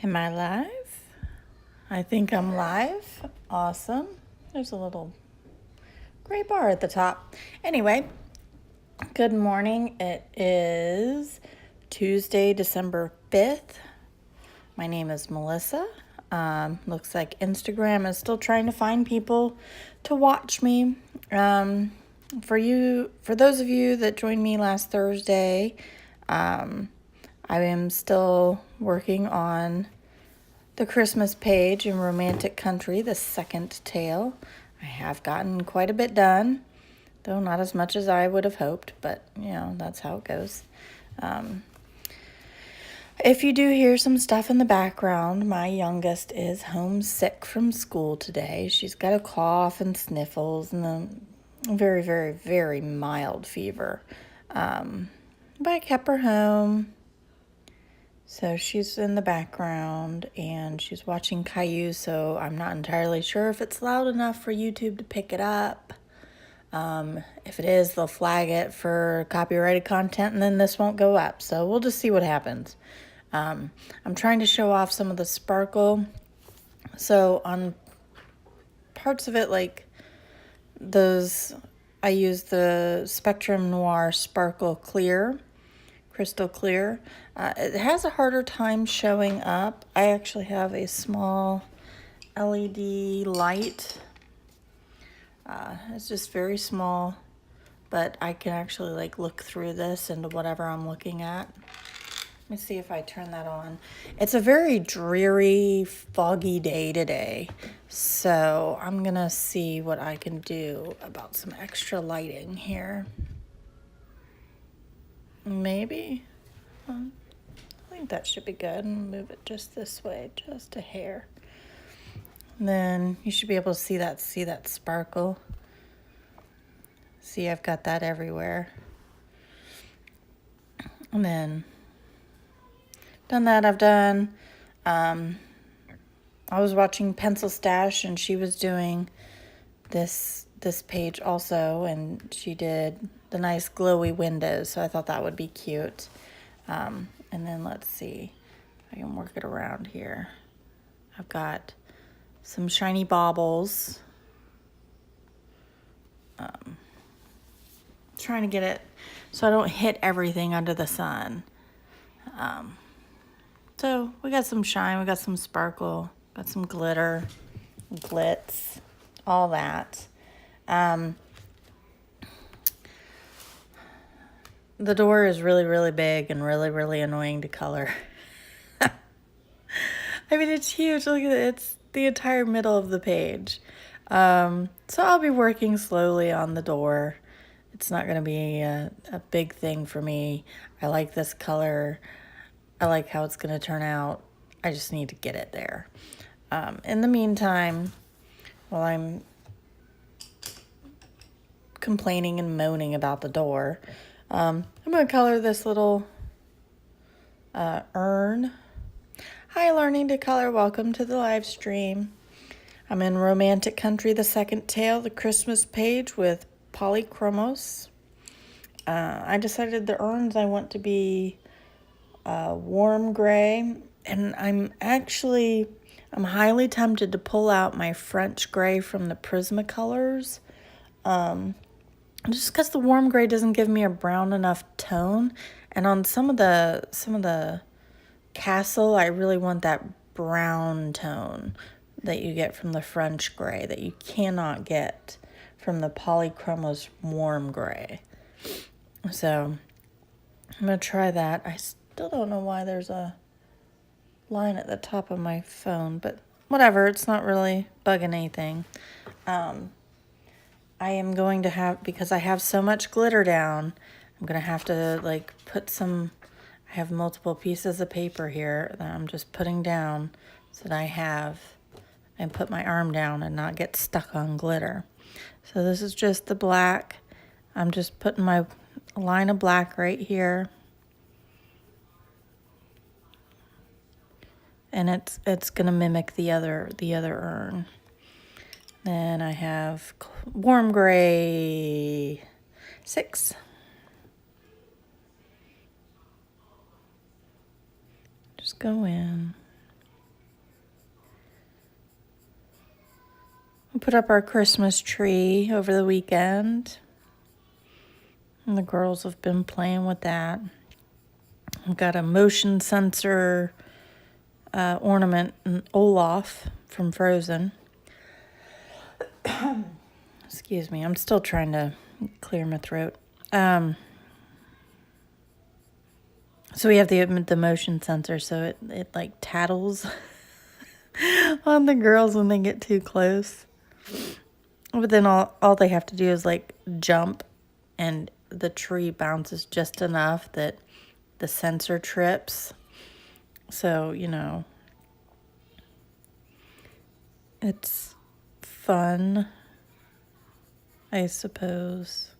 Am I live? I think I'm live. Awesome. There's a little gray bar at the top. Anyway, good morning. It is Tuesday, December 5th. My name is Melissa. Looks like Instagram is still trying to find people to watch me. For those of you that joined me last Thursday, I am still working on the Christmas page in Romantic Country, the second tale. I have gotten quite a bit done, though not as much as I would have hoped, but that's how it goes. If you do hear some stuff in the background, my youngest is homesick from school today. She's got a cough and sniffles and a very, very, very mild fever. But I kept her home. So she's in the background and she's watching Caillou, so I'm not entirely sure if it's loud enough for YouTube to pick it up. If it is, they'll flag it for copyrighted content and then this won't go up. So we'll just see what happens. I'm trying to show off some of the sparkle. So on parts of it, like those, I use the Spectrum Noir Sparkle Clear. Crystal clear. It has a harder time showing up. I actually have a small LED light. It's just very small, but I can actually look through this into whatever I'm looking at. Let me see if I turn that on. It's a very dreary, foggy day today, so I'm gonna see what I can do about some extra lighting here. Maybe. I think that should be good. And move it just this way, just a hair. And then you should be able to see that sparkle. See, I've got that everywhere. And then done that. I've done. I was watching Pencil Stash, and she was doing this page also, and she did the nice glowy windows, so I thought that would be cute. And then let's see if I can work it around here. I've got some shiny baubles. Trying to get it so I don't hit everything under the sun. So we got some shine, we got some sparkle, got some glitter, glitz, all that. The door is really, really big and really, really annoying to color. I mean, it's huge. Look at it. It's the entire middle of the page. So I'll be working slowly on the door. It's not going to be a big thing for me. I like this color. I like how it's going to turn out. I just need to get it there. In the meantime, while I'm complaining and moaning about the door, I'm going to color this little urn. Hi, Learning to Color. Welcome to the live stream. I'm in Romantic Country, the second tale, the Christmas page with Polychromos. I decided the urns I want to be warm gray, and I'm highly tempted to pull out my French gray from the Prismacolors. Just because the warm gray doesn't give me a brown enough tone, and on some of the Castell, I really want that brown tone that you get from the French gray that you cannot get from the Polychromos warm gray. So I'm gonna try that. I still don't know why there's a line at the top of my phone, but whatever, it's not really bugging anything. I am going to have, because I have so much glitter down, I'm going to have to put some, I have multiple pieces of paper here that I'm just putting down so that I have, and put my arm down and not get stuck on glitter. So this is just the black. I'm just putting my line of black right here. And it's going to mimic the other urn. Then I have warm gray 6. Just go in. put up our Christmas tree over the weekend. And the girls have been playing with that. I've got a motion sensor ornament and Olaf from Frozen. Excuse me, I'm still trying to clear my throat. So we have the motion sensor, so it like tattles on the girls when they get too close. But then all they have to do is like jump, and the tree bounces just enough that the sensor trips. So, you know, it's fun, I suppose.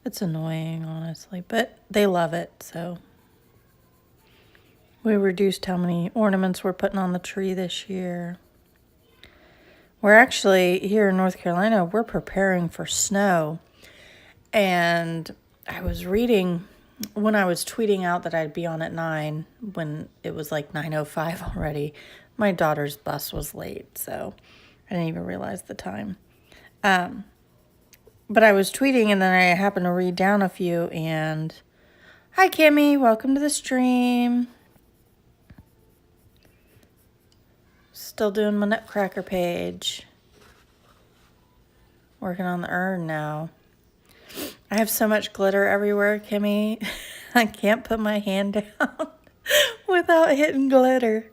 It's annoying, honestly, but they love it, so. We reduced how many ornaments we're putting on the tree this year. We're actually, here in North Carolina, we're preparing for snow. And I was reading, when I was tweeting out that I'd be on at 9, when it was like 9:05 already, my daughter's bus was late, so I didn't even realize the time. But I was tweeting, and then I happened to read down a few, and hi, Kimmy, welcome to the stream. Still doing my Nutcracker page. Working on the urn now. I have so much glitter everywhere, Kimmy. I can't put my hand down without hitting glitter.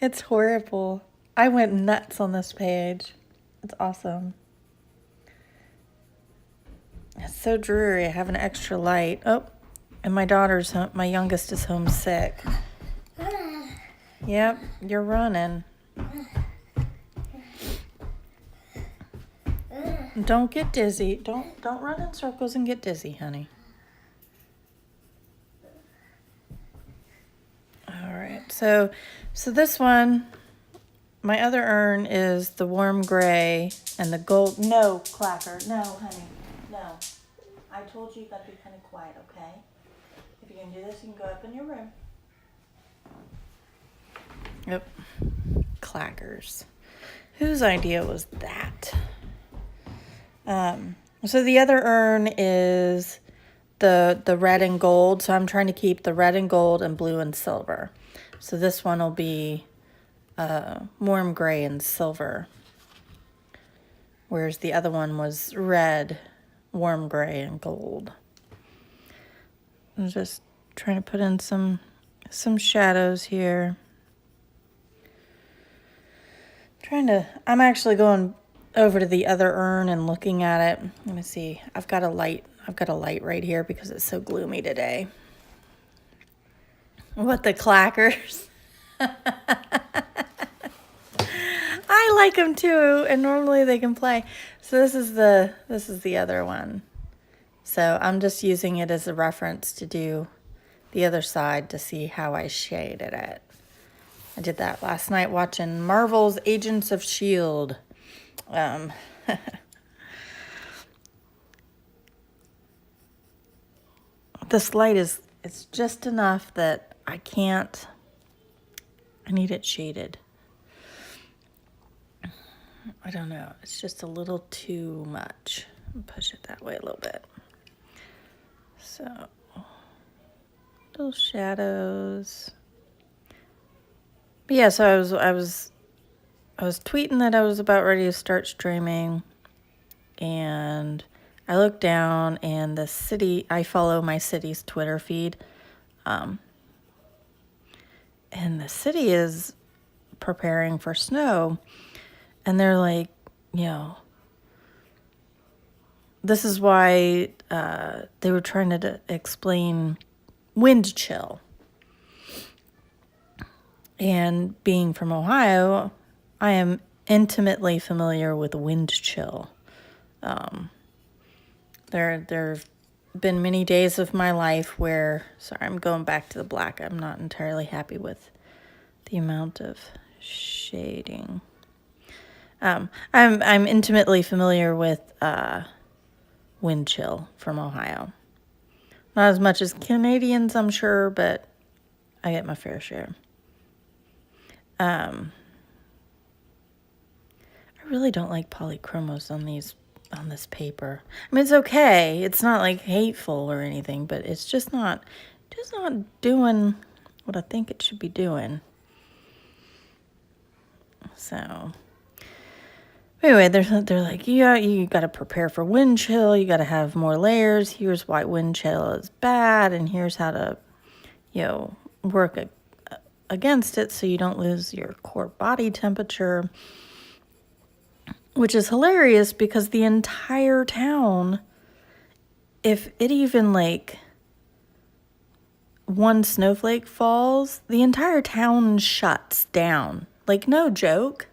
It's horrible. I went nuts on this page. It's awesome. It's so dreary. I have an extra light. Oh, and my daughter's home. My youngest is homesick. Yep, you're running. Don't get dizzy. Don't run in circles and get dizzy, honey. All right. So this one, my other urn is the warm gray and the gold. No, Clacker. No, honey. No. I told you gotta be kind of quiet, okay? If you're gonna do this, you can go up in your room. Yep. Clackers. Whose idea was that? So the other urn is the red and gold. So I'm trying to keep the red and gold and blue and silver. So this one will be warm gray and silver. Whereas the other one was red, warm gray, and gold. I'm just trying to put in some shadows here. I'm actually going over to the other urn and looking at it. Let me see. I've got a light right here because it's so gloomy today. What, the clackers? I like them too, and normally they can play. So this is the other one. So I'm just using it as a reference to do the other side to see how I shaded it. I did that last night watching Marvel's Agents of S.H.I.E.L.D. This light it's just enough that I need it shaded. I don't know. It's just a little too much. Push it that way a little bit. So, little shadows. But yeah, so I was tweeting that I was about ready to start streaming, and I looked down, and I follow my city's Twitter feed, and the city is preparing for snow, and they're like, you know, this is why they were trying to explain wind chill. And being from Ohio, I am intimately familiar with wind chill. There have been many days of my life where, sorry, I'm going back to the black. I'm not entirely happy with the amount of shading. I'm intimately familiar with wind chill from Ohio. Not as much as Canadians, I'm sure, but I get my fair share. I really don't like Polychromos on this paper. I mean, it's okay. It's not like hateful or anything, but it's just not doing what I think it should be doing. So anyway, they're like, yeah, you got to prepare for wind chill. You got to have more layers. Here's why wind chill is bad, and here's how to, work against it so you don't lose your core body temperature. Which is hilarious because the entire town, if it even one snowflake falls, the entire town shuts down. Like, no joke.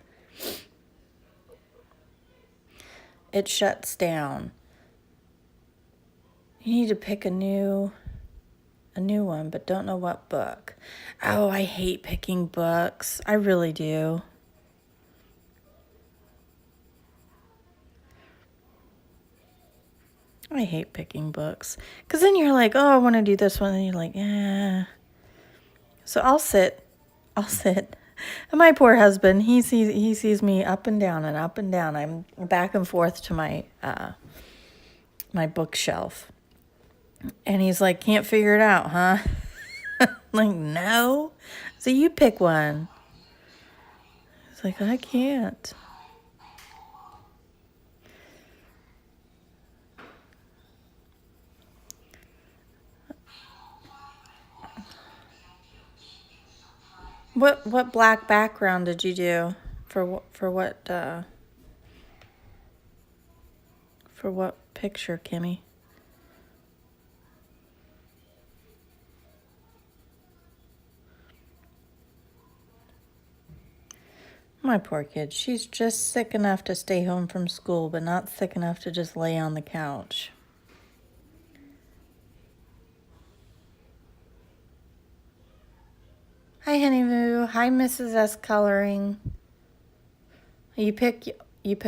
It shuts down. You need to pick a new one, but don't know what book. Oh, I hate picking books. I really do. I hate picking books. Because then you're like, oh, I want to do this one. And you're like, eh. So I'll sit. And my poor husband, he sees me up and down and up and down. I'm back and forth to my bookshelf. And he's like, can't figure it out, huh? Like, no. So you pick one. It's like, I can't. What black background did you do for what picture, Kimmy? My poor kid. She's just sick enough to stay home from school, but not sick enough to just lay on the couch. Hi, Honeymoo. Hi, Mrs. S. Coloring. You pick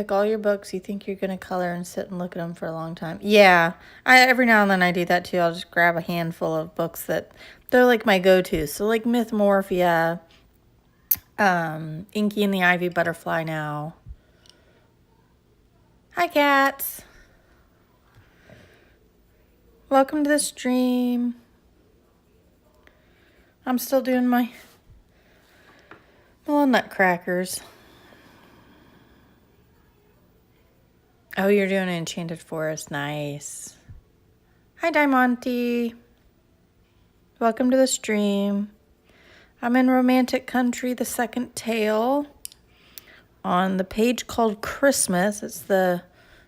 all your books. You think you're going to color and sit and look at them for a long time. Yeah. Every now and then I do that too. I'll just grab a handful of books that they're like my go-tos. So like Mythmorphia, Inky and the Ivy Butterfly now. Hi, cats. Welcome to the stream. I'm still doing my little nutcrackers. Oh, you're doing an Enchanted Forest. Nice. Hi, Diamante. Welcome to the stream. I'm in Romantic Country, the second tale. On the page called Christmas, it's the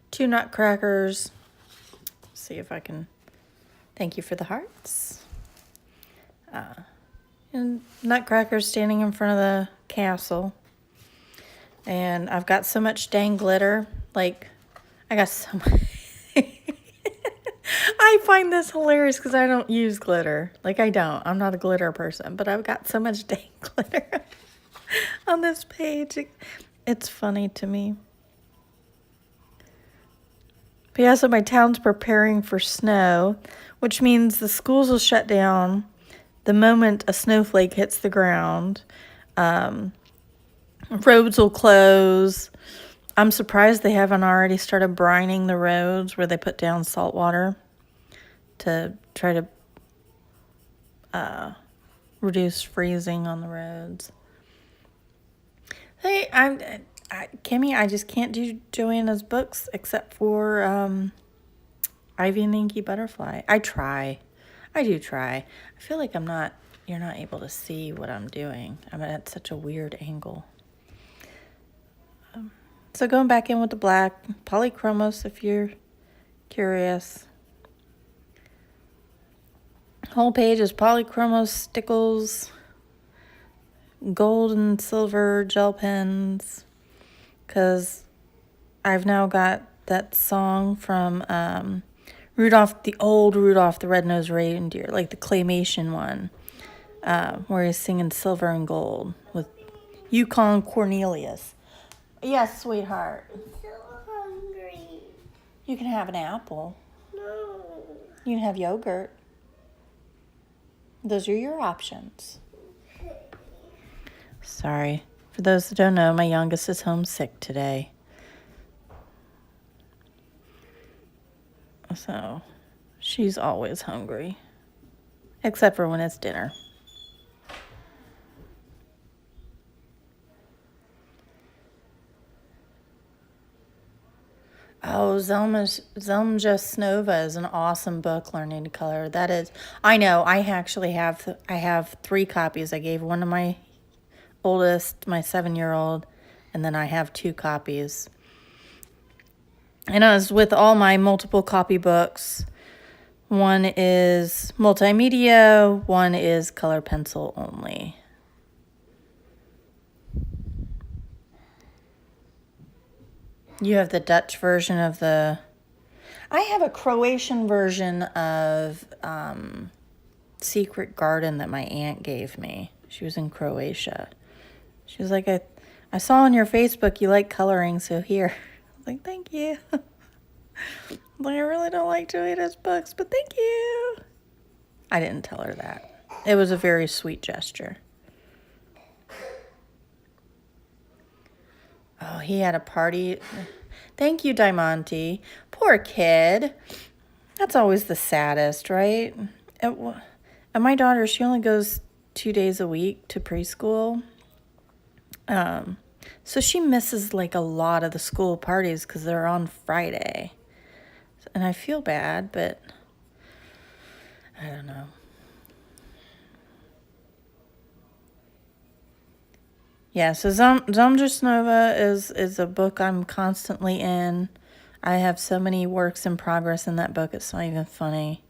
2 nutcrackers. Let's see if I can... Thank you for the hearts. And nutcrackers standing in front of the castle. And I've got so much dang glitter. Like, I got so much. I find this hilarious because I don't use glitter. Like, I don't. I'm not a glitter person. But I've got so much dang glitter on this page. It's funny to me. But yeah, so my town's preparing for snow, which means the schools will shut down the moment a snowflake hits the ground. Roads will close. I'm surprised they haven't already started brining the roads where they put down salt water to try to reduce freezing on the roads. Hey, Kimmy, I just can't do Joanna's books except for Ivy and the Inky Butterfly. I do try. I feel like you're not able to see what I'm doing. I'm at such a weird angle. So going back in with the black, Polychromos if you're curious. Whole page is Polychromos stickles, gold and silver gel pens, because I've now got that song from Rudolph, the old Rudolph the Red-Nosed Reindeer, like the claymation one, where he's singing silver and gold with Yukon Cornelius. Yes, sweetheart. I'm so hungry. You can have an apple. No. You can have yogurt. Those are your options. Sorry. For those that don't know, my youngest is homesick today. So she's always hungry, except for when it's dinner. Oh, Zelma Snova is an awesome book, Learning to Color. That is, I know, I have 3 copies. I gave one to my oldest, my 7-year-old, and then I have 2 copies. And as with all my multiple copy books, one is multimedia, one is color pencil only. You have the Dutch version of the... I have a Croatian version of Secret Garden that my aunt gave me. She was in Croatia. She was like, I saw on your Facebook you like coloring, so here. I was like, thank you. Like, I really don't like Joanna's books, but thank you. I didn't tell her that. It was a very sweet gesture. Oh, he had a party. Thank you, Diamante. Poor kid. That's always the saddest, right? And my daughter, she only goes 2 days a week to preschool. So she misses like a lot of the school parties because they're on Friday. And I feel bad, but I don't know. Yeah, so Zamjasnova is a book I'm constantly in. I have so many works in progress in that book, it's not even funny.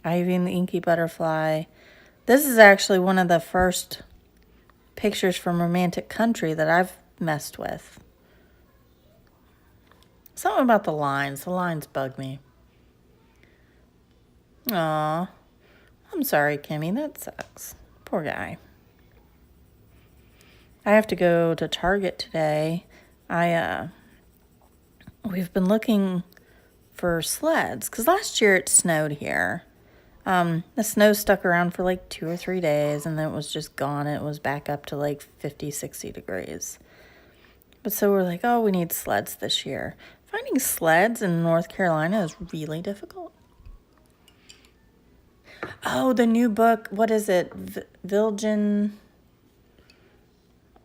Ivy and the Inky Butterfly. This is actually one of the first pictures from Romantic Country that I've messed with. Something about the lines. The lines bug me. Aw. I'm sorry, Kimmy. That sucks. Poor guy. I have to go to Target today. We've been looking for sleds because last year it snowed here. The snow stuck around for like 2 or 3 days and then it was just gone. It was back up to like 50, 60 degrees. But so we're like, oh, we need sleds this year. Finding sleds in North Carolina is really difficult. Oh, the new book. What is it? Viljan.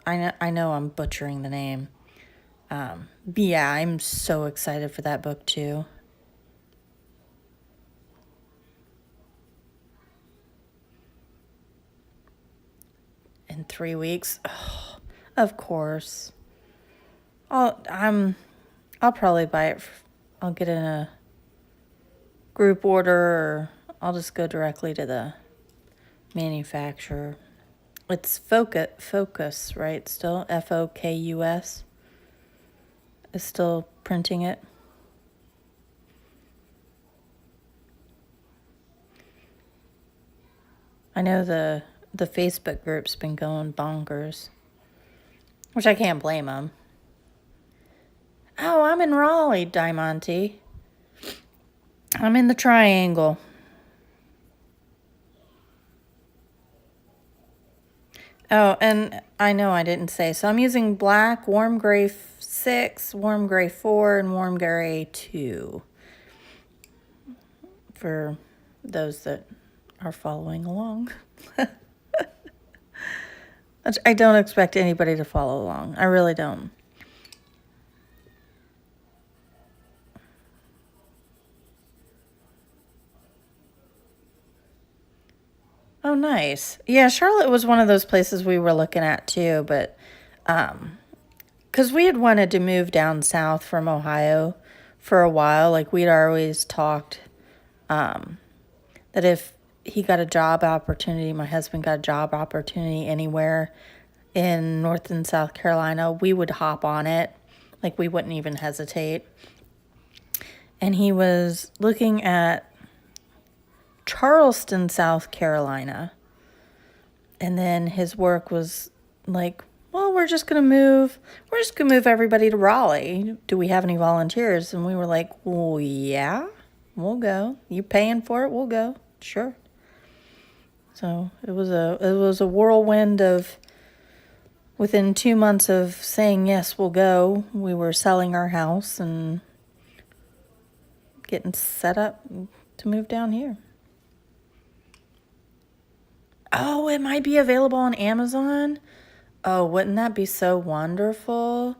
I know I'm butchering the name. But yeah, I'm so excited for that book too. In 3 weeks? Oh, of course. I'll probably buy it. I'll get in a group order or I'll just go directly to the manufacturer. It's Focus, right? Still Focus is still printing it. I know the Facebook group's been going bonkers, which I can't blame them. Oh, I'm in Raleigh, Diamante. I'm in the Triangle. Oh, and I know I didn't say, so I'm using black, warm gray 6, warm gray 4, and warm gray 2 for those that are following along. I don't expect anybody to follow along. I really don't. Oh, nice. Yeah, Charlotte was one of those places we were looking at too, but because we had wanted to move down south from Ohio for a while. Like we'd always talked that if he got a job opportunity, my husband got a job opportunity anywhere in North and South Carolina, we would hop on it. Like we wouldn't even hesitate. And he was looking at Charleston, South Carolina. And then his work was like, well, we're just going to move everybody to Raleigh. Do we have any volunteers? And we were like, well, yeah, we'll go. You paying for it? We'll go. Sure. So it was a whirlwind of within 2 months of saying yes, we'll go, we were selling our house and getting set up to move down here. Oh, it might be available on Amazon. Oh, wouldn't that be so wonderful?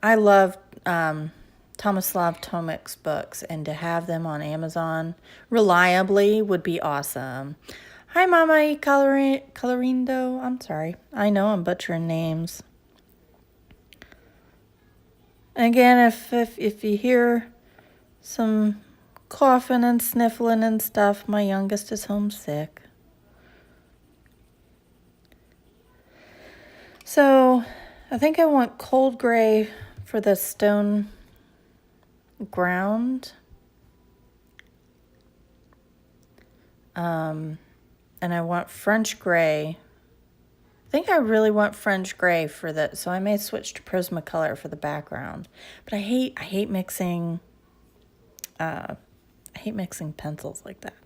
I love Tomislav Tomic's books, and to have them on Amazon reliably would be awesome. Hi, Mama Colorindo. I'm sorry. I know I'm butchering names. Again, if you hear some coughing and sniffling and stuff, my youngest is homesick. So I think I want cold gray for the stone ground. And I want French gray. I think I really want French gray for the, so I may switch to Prismacolor for the background. But I hate mixing pencils like that.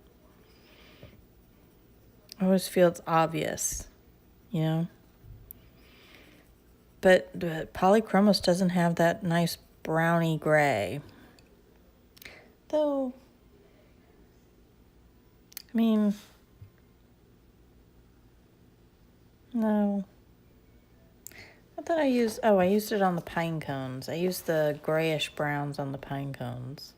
I always feel it's obvious, you know? But Polychromos doesn't have that nice browny gray. Though, I mean, no. I thought I used it on the pine cones. I used the grayish browns on the pine cones.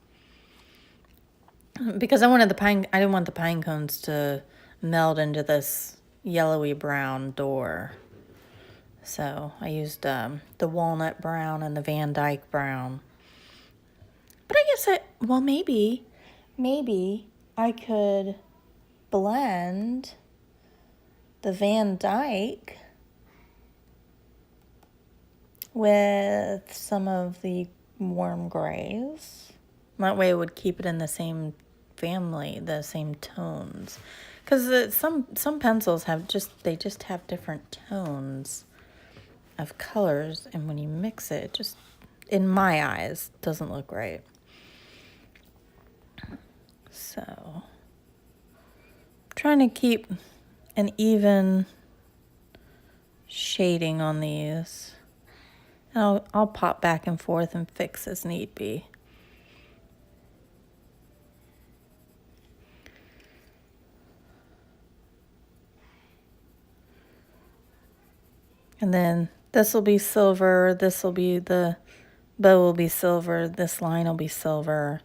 Because I didn't want the pine cones to meld into this yellowy brown door. So I used the walnut brown and the Van Dyke brown. But I guess maybe I could blend the Van Dyke with some of the warm grays. That way it would keep it in the same family, the same tones. Because some pencils have just have different tones of colors, and when you mix it, it just, in my eyes, doesn't look right. So, I'm trying to keep an even shading on these. And I'll pop back and forth and fix as need be. And then this will be silver, this will be, the bow will be silver, this line will be silver,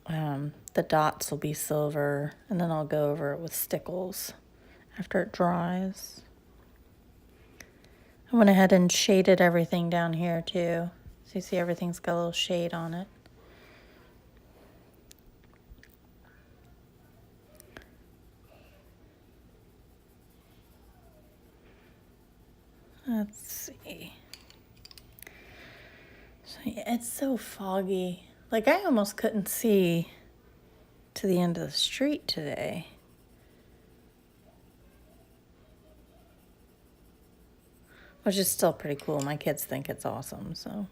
the dots will be silver, and then I'll go over it with stickles after it dries. I went ahead and shaded everything down here too. So you see everything's got a little shade on it. Let's see. So yeah, it's so foggy. Like I almost couldn't see to the end of the street today. Which is still pretty cool. My kids think it's awesome, so.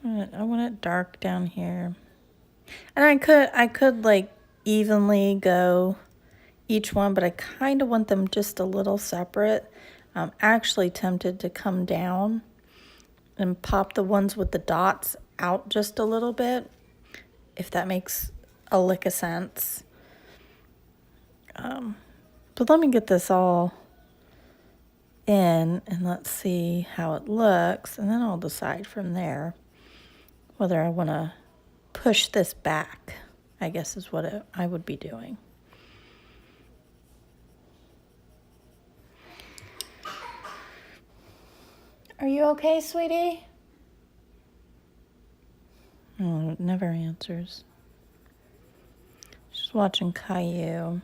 I want it dark down here. And I could like evenly go each one, but I kind of want them just a little separate. I'm actually tempted to come down and pop the ones with the dots out just a little bit, if that makes a lick of sense. But let me get this all in and let's see how it looks, and then I'll decide from there whether I want to push this back, I guess is what I would be doing. Are you okay, sweetie? Oh, it never answers. She's watching Caillou.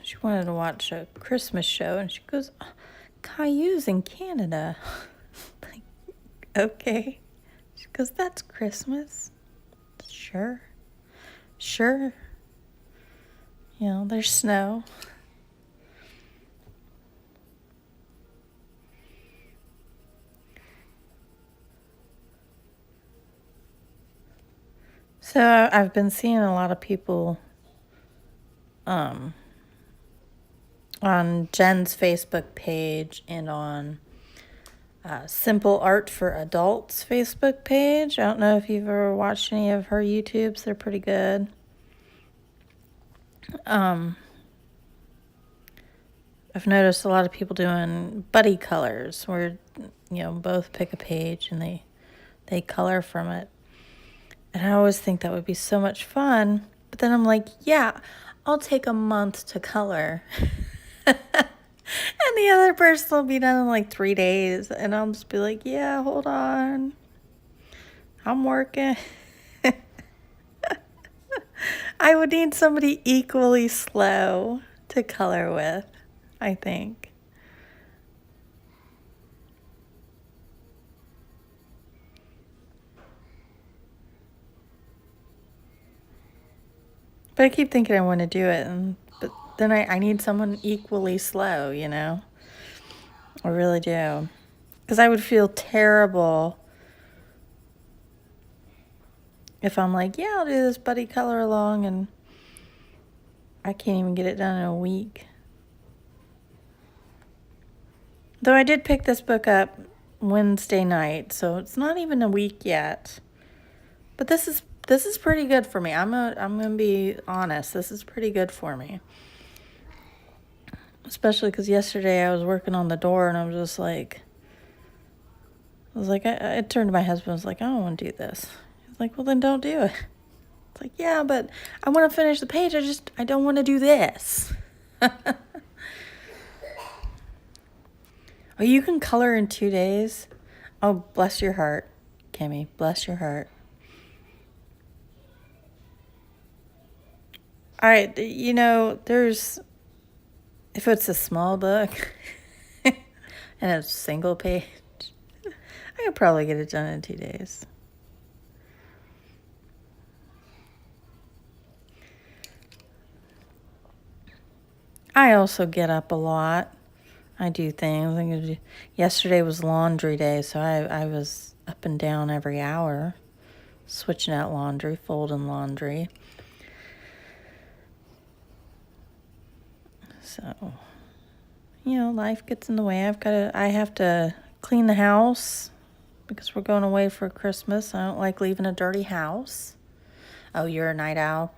She wanted to watch a Christmas show, and she goes, Caillou's in Canada. Like, okay. She goes, that's Christmas. Sure. You know, there's snow. So I've been seeing a lot of people on Jen's Facebook page and on Simple Art for Adults Facebook page. I don't know if you've ever watched any of her YouTubes. They're pretty good. I've noticed a lot of people doing buddy colors where, both pick a page and they color from it. And I always think that would be so much fun. But then I'm like, yeah, I'll take a month to color. And the other person will be done in like 3 days. And I'll just be like, yeah, hold on. I'm working. I would need somebody equally slow to color with, I think. But I keep thinking I want to do it, but then I need someone equally slow, I really do. Because I would feel terrible if I'm like, yeah, I'll do this buddy color along, and I can't even get it done in a week. Though I did pick this book up Wednesday night, so it's not even a week yet. But this is pretty good for me. I'm gonna be honest. This is pretty good for me. Especially because yesterday I was working on the door and I was like, I turned to my husband. I was like, I don't want to do this. He's like, well, then don't do it. It's like, yeah, but I want to finish the page. I don't want to do this. Oh, you can color in 2 days? Oh, bless your heart, Kimmy. Bless your heart. All right, there's, if it's a small book and a single page, I could probably get it done in 2 days. I also get up a lot. I do things. Yesterday was laundry day, so I was up and down every hour, switching out laundry, folding laundry. So, life gets in the way. I have to clean the house because we're going away for Christmas. I don't like leaving a dirty house. Oh, you're a night owl.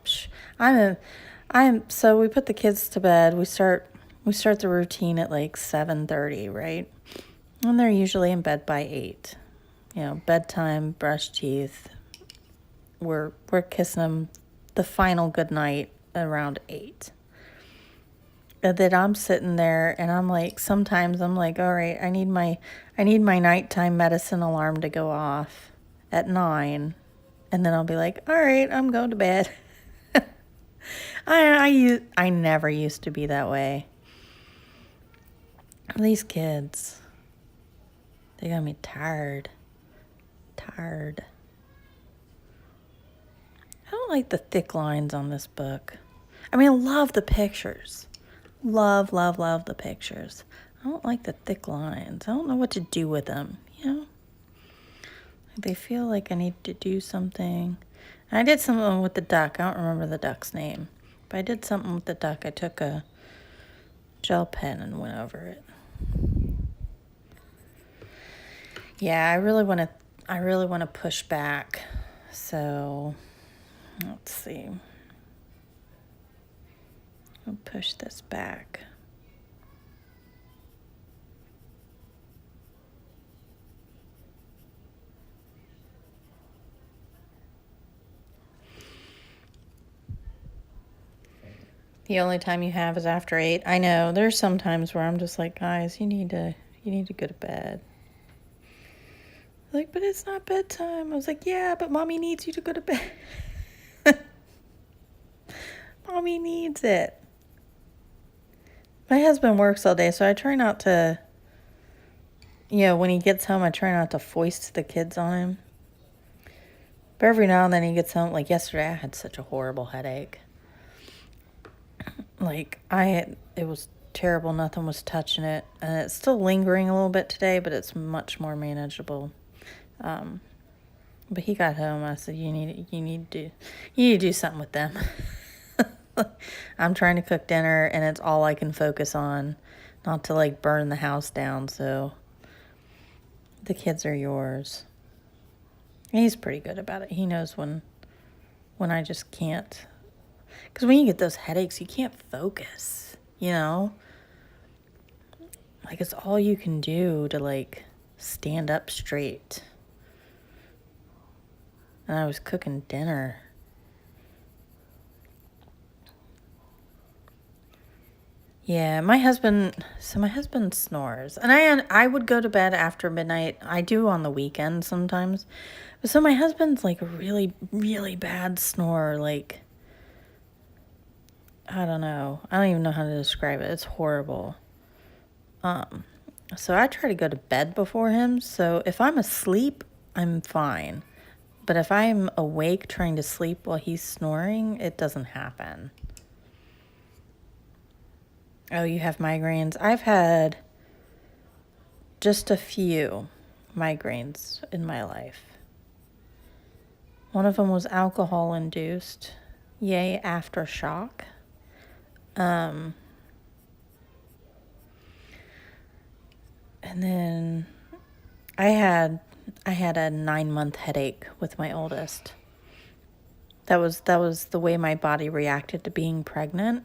So we put the kids to bed. We start the routine at like 7:30, right? And they're usually in bed by 8. Bedtime, brush teeth. We're kissing them the final good night around 8. And then I'm sitting there and I'm like, sometimes I'm like, all right, I need my nighttime medicine alarm to go off at 9. And then I'll be like, all right, I'm going to bed. I never used to be that way. These kids, they got me tired. I don't like the thick lines on this book. I mean, I love the pictures. Love the pictures. I don't like the thick lines. I don't know what to do with them, They feel like I need to do something. And I did something with the duck. I don't remember the duck's name. But I did something with the duck. I took a gel pen and went over it. Yeah, I really want to push back. So, let's see. I'll push this back. The only time you have is after 8. I know, there's some times where I'm just like, guys, you need to go to bed. Like, but it's not bedtime. I was like, yeah, but mommy needs you to go to bed. Mommy needs it. My husband works all day, so I try not to, when he gets home, I try not to foist the kids on him. But every now and then he gets home. Like yesterday, I had such a horrible headache. Like, it was terrible. Nothing was touching it. And it's still lingering a little bit today, but it's much more manageable. But he got home. I said, you need to do something with them. I'm trying to cook dinner, and it's all I can focus on, not to like burn the house down. So the kids are yours. And he's pretty good about it. He knows when I just can't. Because when you get those headaches, you can't focus, you know? Like, it's all you can do to, like, stand up straight. And I was cooking dinner. Yeah, my husband snores. And I would go to bed after midnight. I do on the weekend sometimes. But so my husband's, like, a really, really bad snorer. Like, I don't know. I don't even know how to describe it. It's horrible. So I try to go to bed before him. So if I'm asleep, I'm fine. But if I'm awake trying to sleep while he's snoring, it doesn't happen. Oh, you have migraines? I've had just a few migraines in my life. One of them was alcohol-induced. Yay, aftershock. And then I had a 9-month headache with my oldest. That was the way my body reacted to being pregnant.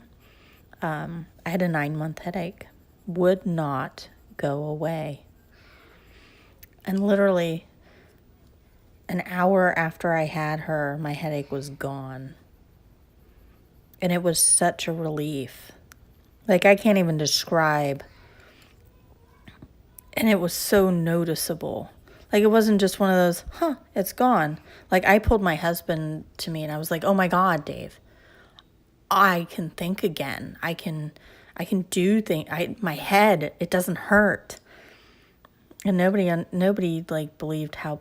I had a 9-month headache. Would not go away. And literally an hour after I had her, my headache was gone. And it was such a relief. Like, I can't even describe. And it was so noticeable. Like, it wasn't just one of those, it's gone. Like, I pulled my husband to me and I was like, oh my God, Dave, I can think again. I can do things. My head, it doesn't hurt. And nobody like believed how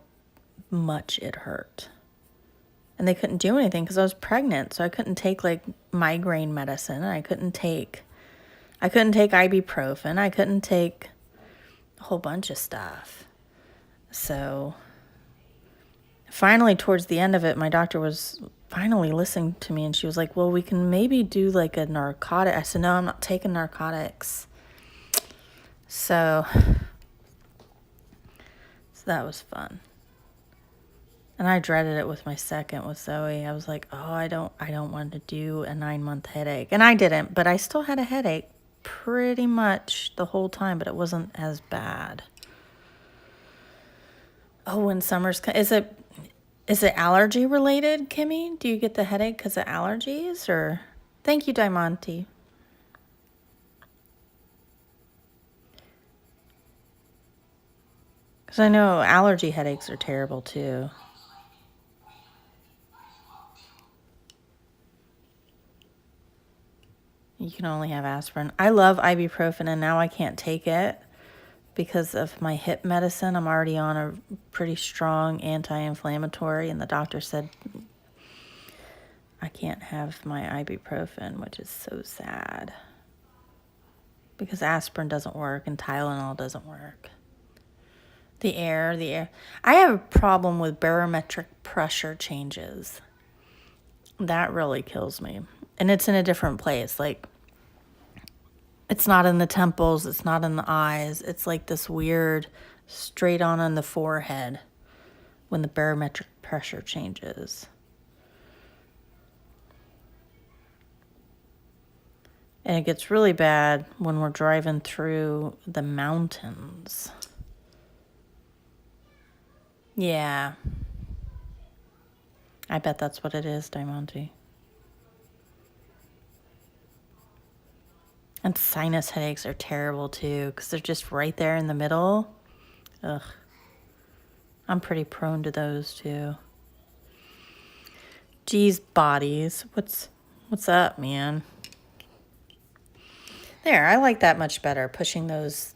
much it hurt. And they couldn't do anything because I was pregnant. So I couldn't take like migraine medicine. I couldn't take ibuprofen. I couldn't take a whole bunch of stuff. So finally, towards the end of it, my doctor was finally listening to me, and she was like, well, we can maybe do like a narcotic. I said, no, I'm not taking narcotics. So that was fun. And I dreaded it with my second, with Zoe. I was like, oh, I don't want to do a 9-month headache. And I didn't, but I still had a headache pretty much the whole time, but it wasn't as bad. Oh, when summer's... Is it allergy related, Kimmy? Do you get the headache because of allergies, or... Thank you, Diamante. Because I know allergy headaches are terrible, too. You can only have aspirin. I love ibuprofen, and now I can't take it because of my hip medicine. I'm already on a pretty strong anti-inflammatory, and the doctor said I can't have my ibuprofen, which is so sad. Because aspirin doesn't work and Tylenol doesn't work. The air. I have a problem with barometric pressure changes. That really kills me. And it's in a different place. Like, it's not in the temples. It's not in the eyes. It's like this weird straight on in the forehead when the barometric pressure changes. And it gets really bad when we're driving through the mountains. Yeah. I bet that's what it is, Diamante. And sinus headaches are terrible too, because they're just right there in the middle. Ugh. I'm pretty prone to those too. Geez, bodies. What's up, man? There, I like that much better, pushing those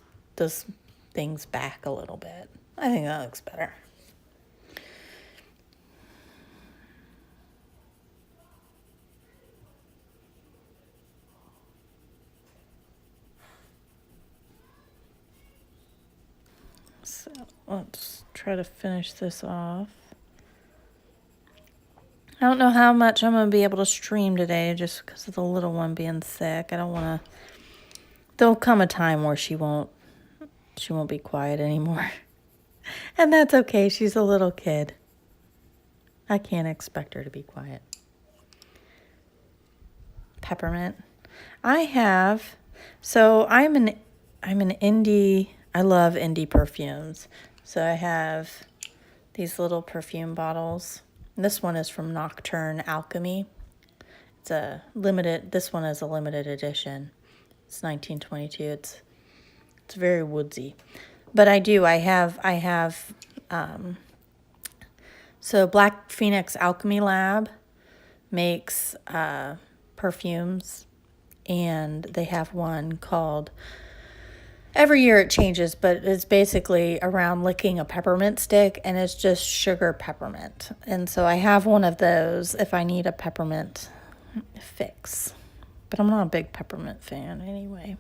things back a little bit. I think that looks better. So let's try to finish this off. I don't know how much I'm going to be able to stream today just because of the little one being sick. I don't want to. There'll come a time where she won't be quiet anymore. And that's okay. She's a little kid. I can't expect her to be quiet. Peppermint. So I'm an indie. I love indie perfumes. So I have these little perfume bottles. This one is from Nocturne Alchemy. This one is a limited edition. It's 1922. It's very woodsy. But I have so Black Phoenix Alchemy Lab makes perfumes, and they have one called, every year it changes, but it's basically around licking a peppermint stick, and it's just sugar peppermint. And so I have one of those if I need a peppermint fix. But I'm not a big peppermint fan anyway.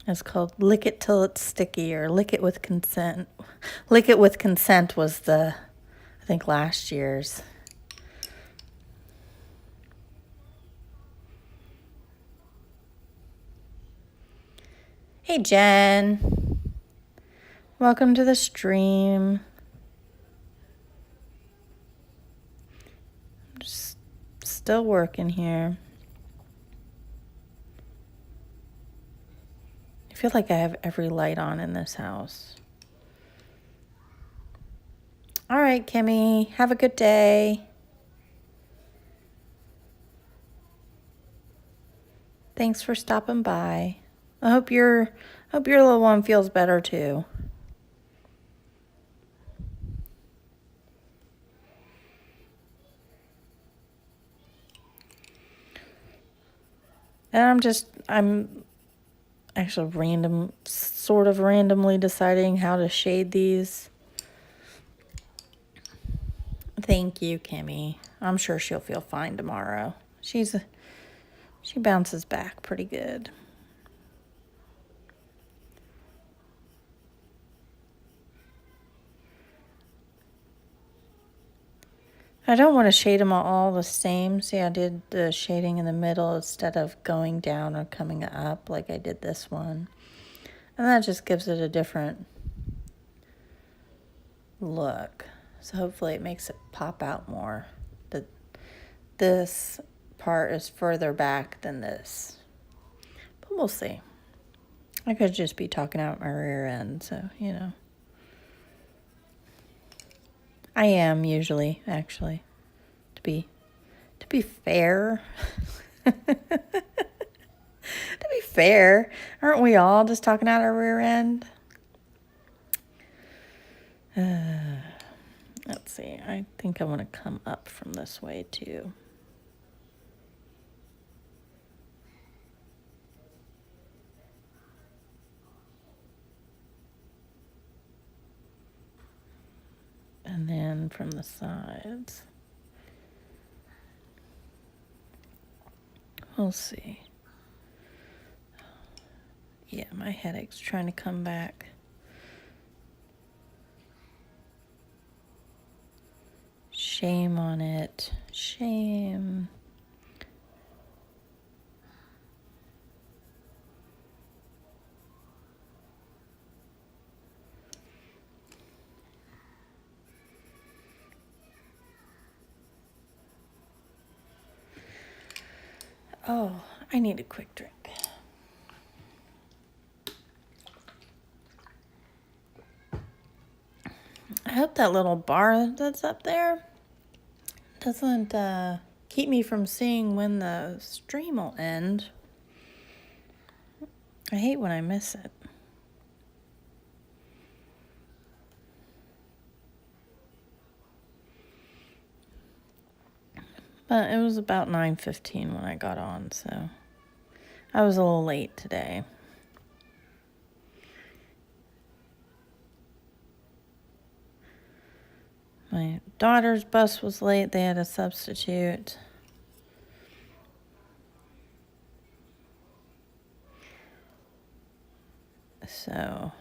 It's called Lick It Till It's Sticky, or Lick It With Consent. Lick It With Consent was I think last year's. Hey, Jen. Welcome to the stream. Just still working here. I feel like I have every light on in this house. All right, Kimmy. Have a good day. Thanks for stopping by. I hope your little one feels better too. And I'm actually sort of randomly deciding how to shade these. Thank you, Kimmy. I'm sure she'll feel fine tomorrow. She bounces back pretty good. I don't want to shade them all the same. See, I did the shading in the middle instead of going down or coming up like I did this one. And that just gives it a different look. So hopefully it makes it pop out more. This part is further back than this. But we'll see. I could just be talking out my rear end, so, you know. I am usually, actually, to be fair. To be fair, aren't we all just talking out our rear end? Let's see. I think I want to come up from this way too. And then from the sides. We'll see. Yeah, my headache's trying to come back. Shame on it. Shame. Oh, I need a quick drink. I hope that little bar that's up there doesn't keep me from seeing when the stream will end. I hate when I miss it. But it was about 9:15 when I got on, so I was a little late today. My daughter's bus was late. They had a substitute. So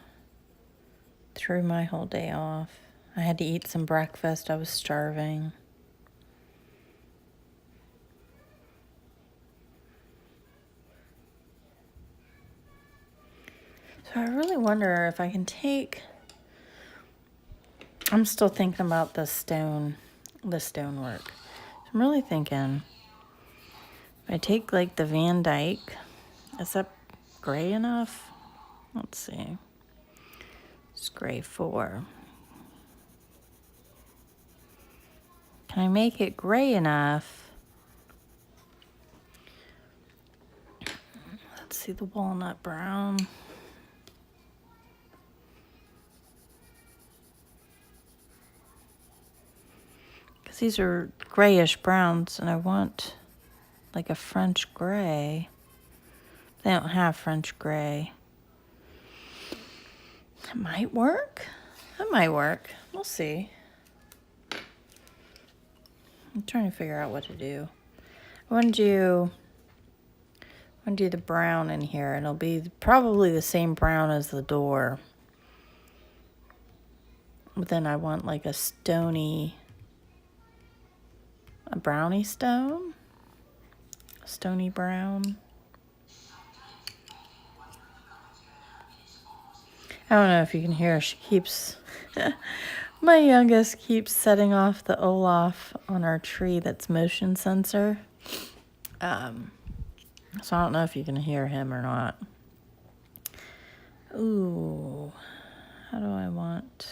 threw my whole day off. I had to eat some breakfast. I was starving. So I really wonder if I can take... I'm still thinking about the stonework. I'm really thinking, if I take like the Van Dyke, is that gray enough? Let's see. It's gray 4. Can I make it gray enough? Let's see, the walnut brown. Because these are grayish browns, and I want like a French gray. They don't have French gray. It might work. That might work. We'll see. I'm trying to figure out what to do. I want to do the brown in here, and it'll be probably the same brown as the door. But then I want like a brownie stone. Stony brown. I don't know if you can hear, she keeps, my youngest keeps setting off the Olaf on our tree that's motion sensor. So I don't know if you can hear him or not. Ooh, how do I want,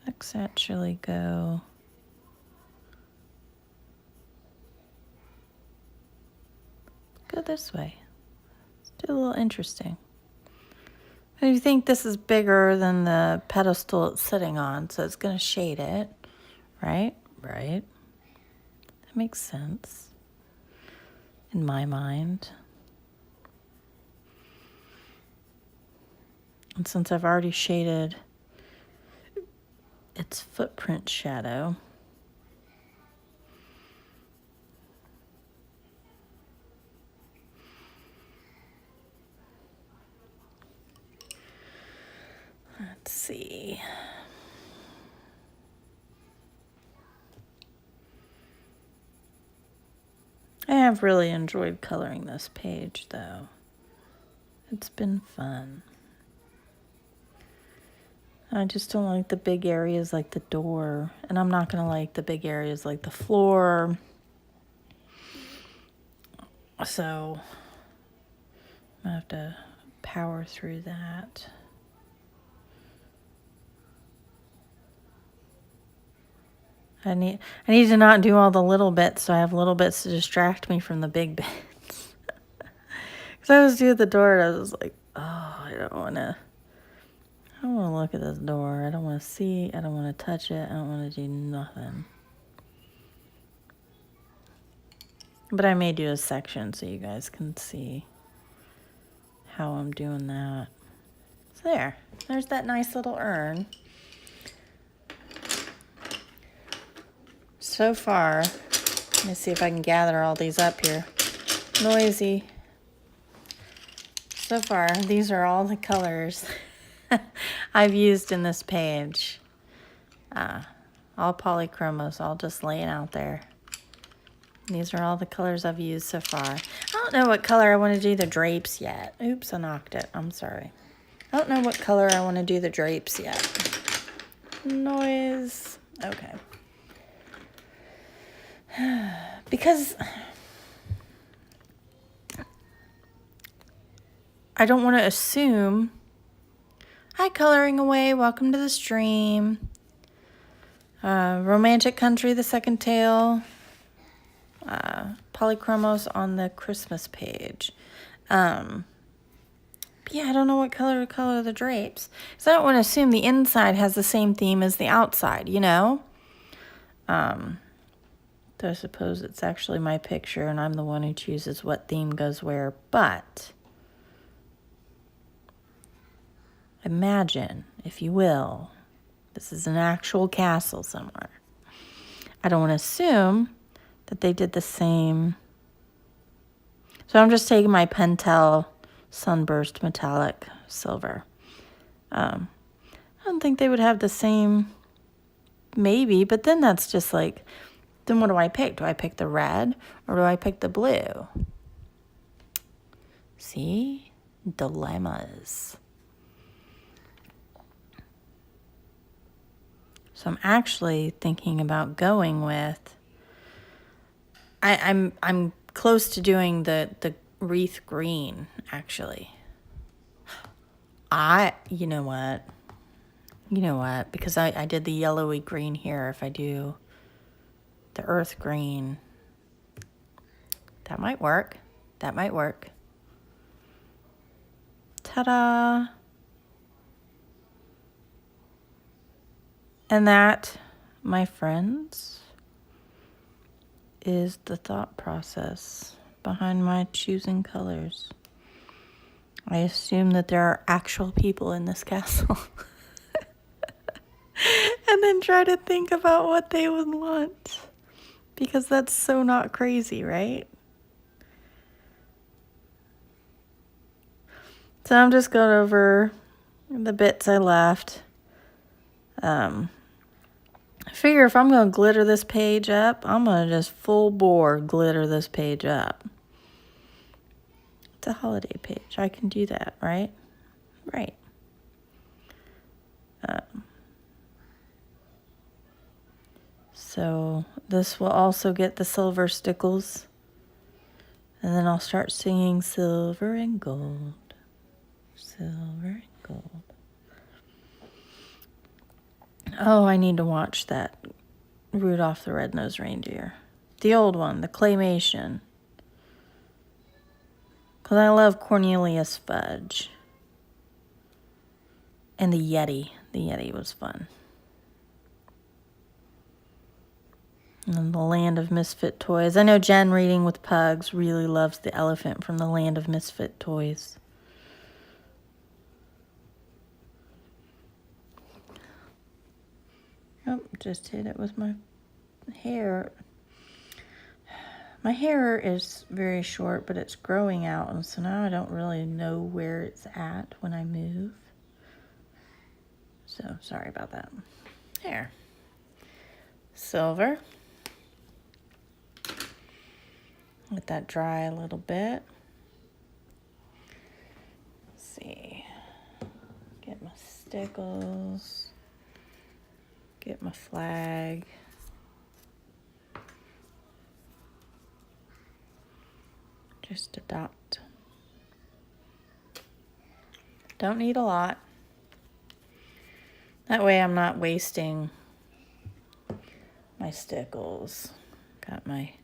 let's actually go this way. Let's do a little interesting. I think this is bigger than the pedestal it's sitting on, so it's going to shade it, right? Right. That makes sense in my mind. And since I've already shaded its footprint shadow, let's see. I have really enjoyed coloring this page, though. It's been fun. I just don't like the big areas like the door, and I'm not going to like the big areas like the floor. So I'm going to have to power through that. I need to not do all the little bits, so I have little bits to distract me from the big bits. Because I was doing the door, and I was like, oh, I don't want to look at this door. I don't want to see. I don't want to touch it. I don't want to do nothing. But I may do a section so you guys can see how I'm doing that. So there's that nice little urn. So far, let me see if I can gather all these up here. Noisy. So far, these are all the colors I've used in this page. All Polychromos, all just laying out there. These are all the colors I've used so far. I don't know what color I want to do the drapes yet. Oops, I knocked it. I'm sorry. I don't know what color I want to do the drapes yet. Noise. Okay. Because I don't want to assume. Hi, Coloring Away. Welcome to the stream. Romantic Country, the second tale. Polychromos on the Christmas page. But yeah, I don't know what color to color the drapes. Because I don't want to assume the inside has the same theme as the outside, you know? So I suppose it's actually my picture and I'm the one who chooses what theme goes where. But imagine, if you will, this is an actual castle somewhere. I don't want to assume that they did the same. So I'm just taking my Pentel Sunburst Metallic Silver. I don't think they would have the same, maybe, but then that's just like, then what do I pick? Do I pick the red or do I pick the blue? See? Dilemmas. So I'm actually thinking about going with, I'm close to doing the wreath green, actually. You know what? Because I did the yellowy green here. If I do the earth green, that might work. Ta-da! And that, my friends, is the thought process behind my choosing colors. I assume that there are actual people in this castle. And then try to think about what they would want. Because that's so not crazy, right? So I'm just going over the bits I left. I figure if I'm going to glitter this page up, I'm going to just full bore glitter this page up. It's a holiday page. I can do that, right? Right. So this will also get the silver stickles. And then I'll start singing silver and gold. Silver and gold. Oh, I need to watch that Rudolph the Red-Nosed Reindeer. The old one, the claymation. Because I love Cornelius Fudge. And the Yeti. The Yeti was fun. And then the Land of Misfit Toys. I know Jen, reading with pugs, really loves the elephant from the Land of Misfit Toys. Oh, just hit it with my hair. My hair is very short, but it's growing out, and so now I don't really know where it's at when I move. So, sorry about that. There. Silver. Let that dry a little bit. Let's see. Get my stickles. Get my flag. Just a dot. Don't need a lot. That way I'm not wasting my stickles. Got my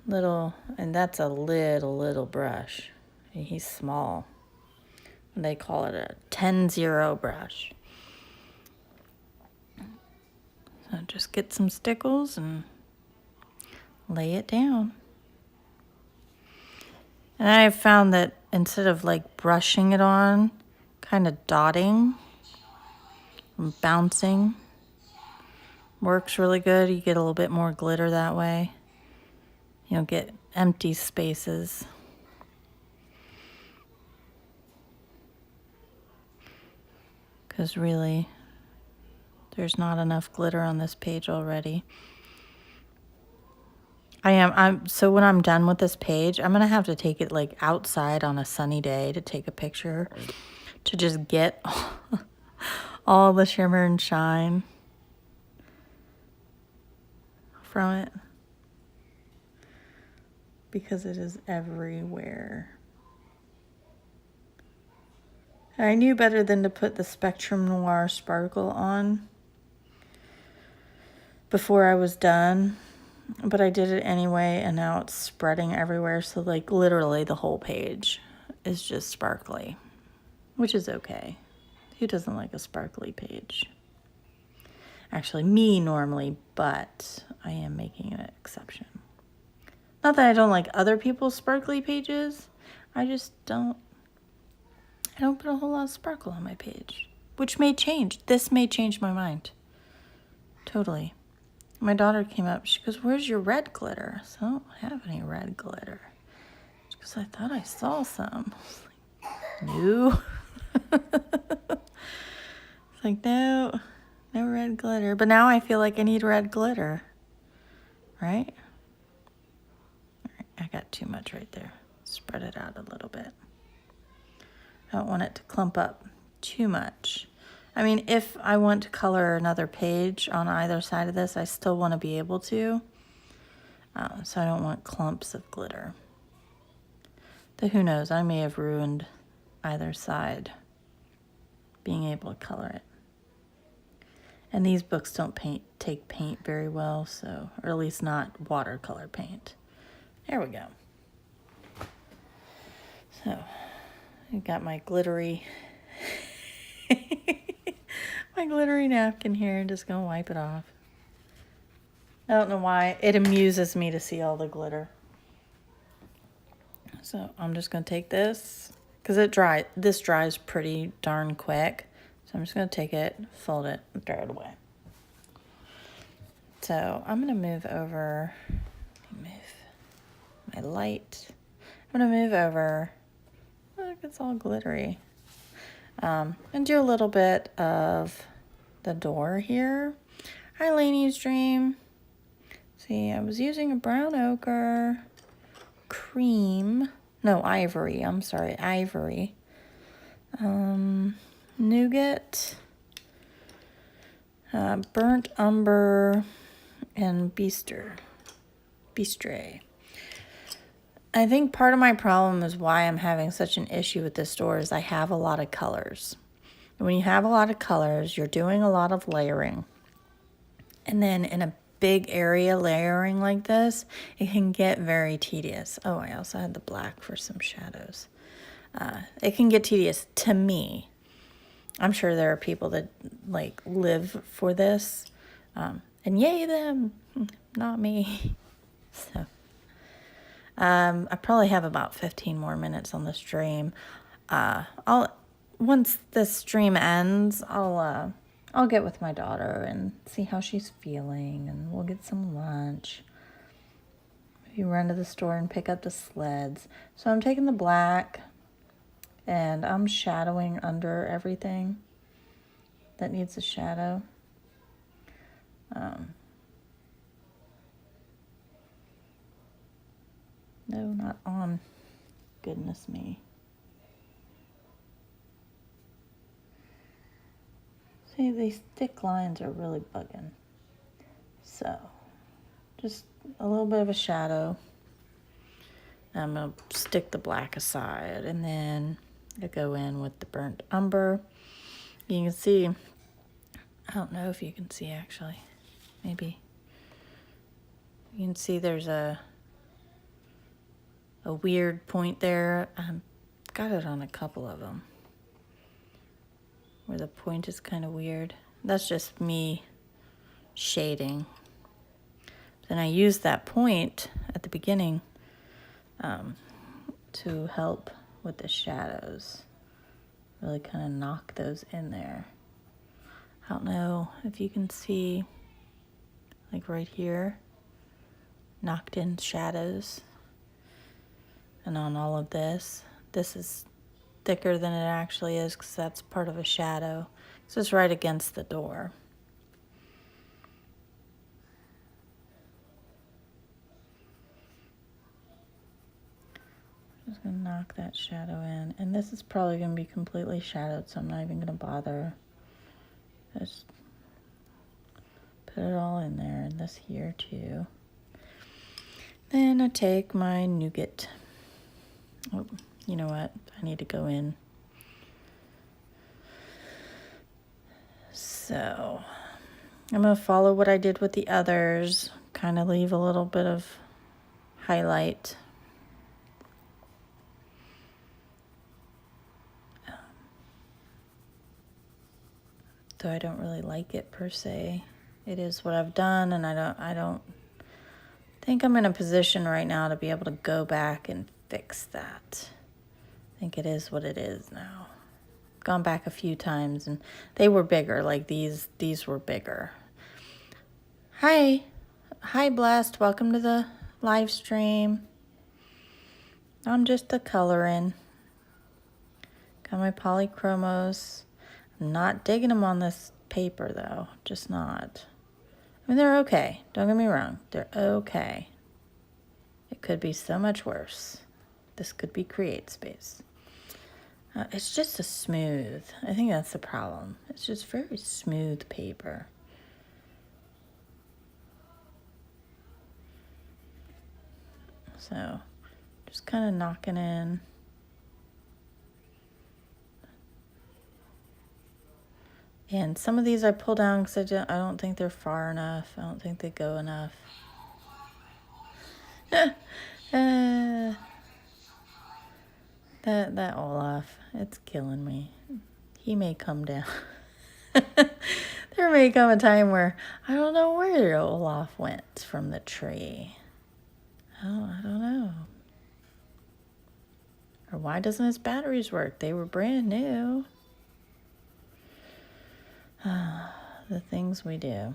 little, and that's a little brush. He's small. They call it a 10-0 brush. So just get some stickles and lay it down. And I've found that instead of like brushing it on, kind of dotting and bouncing works really good. You get a little bit more glitter that way. You don't get empty spaces. Because really, there's not enough glitter on this page already. So when I'm done with this page, I'm going to have to take it like outside on a sunny day to take a picture to just get all the shimmer and shine from it. Because it is everywhere. I knew better than to put the Spectrum Noir sparkle on before I was done. But I did it anyway, and now it's spreading everywhere. So, like, literally the whole page is just sparkly, which is okay. Who doesn't like a sparkly page? Actually, me normally, but I am making an exception. Not that I don't like other people's sparkly pages. I just don't. I don't put a whole lot of sparkle on my page, which may change. This may change my mind. Totally. My daughter came up. She goes, "Where's your red glitter?" So I don't have any red glitter. She goes, "I thought I saw some." I was like, no. It's like, no red glitter. But now I feel like I need red glitter, right? All right, I got too much right there. Spread it out a little bit. I don't want it to clump up too much. I mean, if I want to color another page on either side of this, I still want to be able to. So I don't want clumps of glitter. Though who knows, I may have ruined either side being able to color it. And these books don't take paint very well, so, or at least not watercolor paint. There we go. So, I got my glittery, my glittery napkin here, and just gonna wipe it off. I don't know why, it amuses me to see all the glitter. So I'm just gonna take this, because this dries pretty darn quick. So I'm just gonna take it, fold it, and throw it away. So I'm gonna move over, my light. I'm gonna move over, look, it's all glittery. And do a little bit of the door here. Hi, Lainey's Dream. See, I was using a brown ochre, cream, no, ivory, I'm sorry, ivory. Nougat, burnt umber, and bistre. I think part of my problem is why I'm having such an issue with this store is I have a lot of colors. And when you have a lot of colors, you're doing a lot of layering. And then in a big area layering like this, it can get very tedious. Oh, I also had the black for some shadows. It can get tedious to me. I'm sure there are people that like live for this, and yay them, not me. So I probably have about 15 more minutes on the stream. Once this stream ends, I'll get with my daughter and see how she's feeling, and we'll get some lunch. Maybe run to the store and pick up the sleds. So I'm taking the black, and I'm shadowing under everything that needs a shadow. No, not on. Goodness me. See, these thick lines are really bugging. So, just a little bit of a shadow. I'm going to stick the black aside, and then I go in with the burnt umber. You can see, I don't know if you can see actually, maybe. You can see there's a weird point there. Got it on a couple of them, where the point is kind of weird. That's just me shading. Then I use that point at the beginning to help with the shadows. Really kind of knock those in there. I don't know if you can see, like right here, knocked in shadows. And on all of this is thicker than it actually is because that's part of a shadow. So it's right against the door. Just gonna knock that shadow in. And this is probably gonna be completely shadowed, so I'm not even gonna bother. Just put it all in there, and this here too. Then I take my nougat. Oh, you know what? I need to go in. So I'm going to follow what I did with the others, kind of leave a little bit of highlight. Though I don't really like it per se. It is what I've done, and I don't think I'm in a position right now to be able to go back and fix that. I think it is what it is now. Gone back a few times, and they were bigger. Like these were bigger. Hi Blast, welcome to the live stream. I'm just a coloring. Got my Polychromos. Not digging them on this paper, though. Just not. I mean, they're okay. Don't get me wrong. They're okay. It could be so much worse. This could be Create Space. It's just a smooth. I think that's the problem. It's just very smooth paper. So, just kind of knocking in. And some of these I pull down because I don't think they're far enough. I don't think they go enough. That Olaf, it's killing me. He may come down. There may come a time where I don't know where Olaf went from the tree. Oh, I don't know. Or why doesn't his batteries work? They were brand new. The things we do.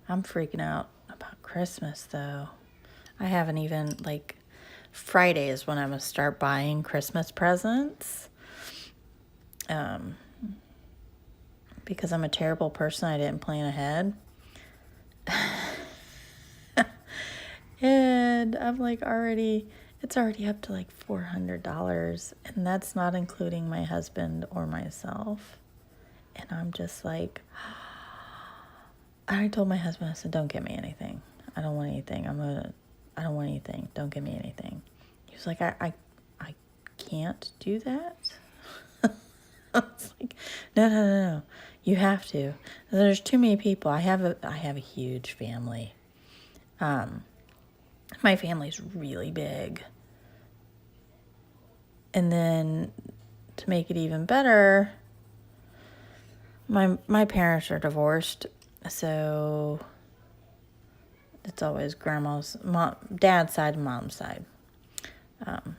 I'm freaking out about Christmas, though. I haven't even, Friday is when I'm going to start buying Christmas presents. Because I'm a terrible person, I didn't plan ahead. And I'm it's already up to $400. And that's not including my husband or myself. And I'm just I told my husband, I said, don't get me anything. I don't want anything. I don't want anything. Don't give me anything. He was like, I can't do that. I was like, no. You have to. There's too many people. I have a huge family. My family's really big. And then to make it even better, my parents are divorced, so it's always grandma's dad's side and mom's side. And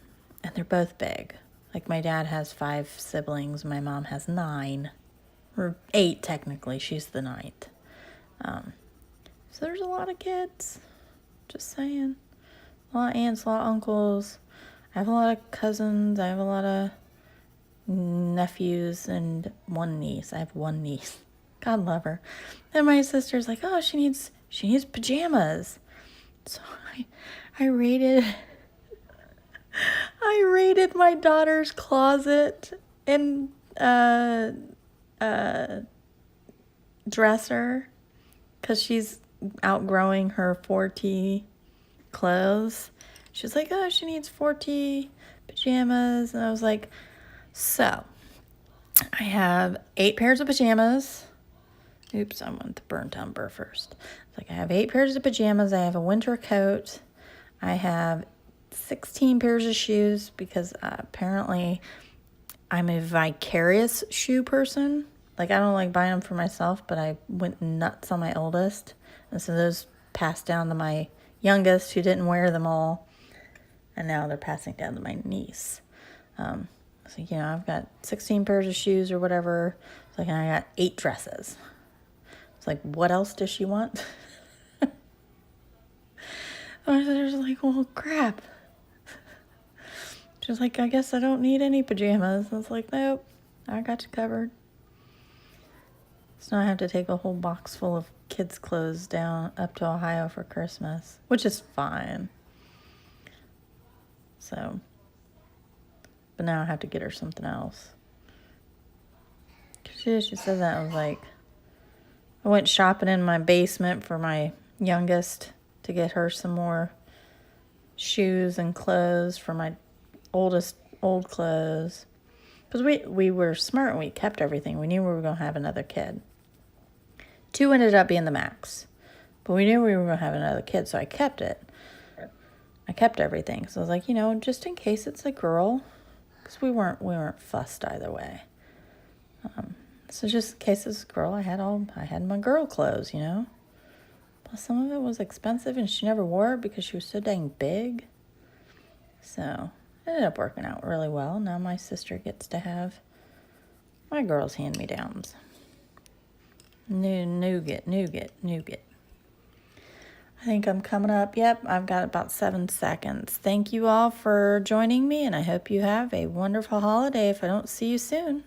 they're both big. My dad has 5 siblings, my mom has 9. Or 8 technically, she's the 9th. So there's a lot of kids. Just saying. A lot of aunts, a lot of uncles. I have a lot of cousins. I have a lot of nephews and one niece. I have one niece. God love her. And my sister's like, oh, she needs pajamas. So I raided my daughter's closet and dresser because she's outgrowing her 4T clothes. She was like, oh, she needs 4T pajamas. And I was like, so I have 8 pairs of pajamas. Oops, I want the burnt umber first. I have 8 pairs of pajamas. I have a winter coat. I have 16 pairs of shoes because apparently I'm a vicarious shoe person. I don't like buying them for myself, but I went nuts on my oldest. And so those passed down to my youngest who didn't wear them all. And now they're passing down to my niece. I've got 16 pairs of shoes or whatever. And I got 8 dresses. It's what else does she want? I was well, crap. She's I guess I don't need any pajamas. I was nope, I got you covered. So now I have to take a whole box full of kids' clothes down up to Ohio for Christmas, which is fine. So, but now I have to get her something else. She said that. I was I went shopping in my basement for my youngest to get her some more shoes and clothes for my oldest old clothes. Because we were smart and we kept everything. We knew we were going to have another kid. 2 ended up being the max. But we knew we were going to have another kid, so I kept it. I kept everything. So I was just in case it's a girl. Because we weren't fussed either way. So just in case it's a girl, I had my girl clothes, Plus some of it was expensive and she never wore it because she was so dang big. So it ended up working out really well. Now my sister gets to have my girls' hand-me-downs. Nougat. I think I'm coming up. Yep, I've got about 7 seconds. Thank you all for joining me, and I hope you have a wonderful holiday if I don't see you soon.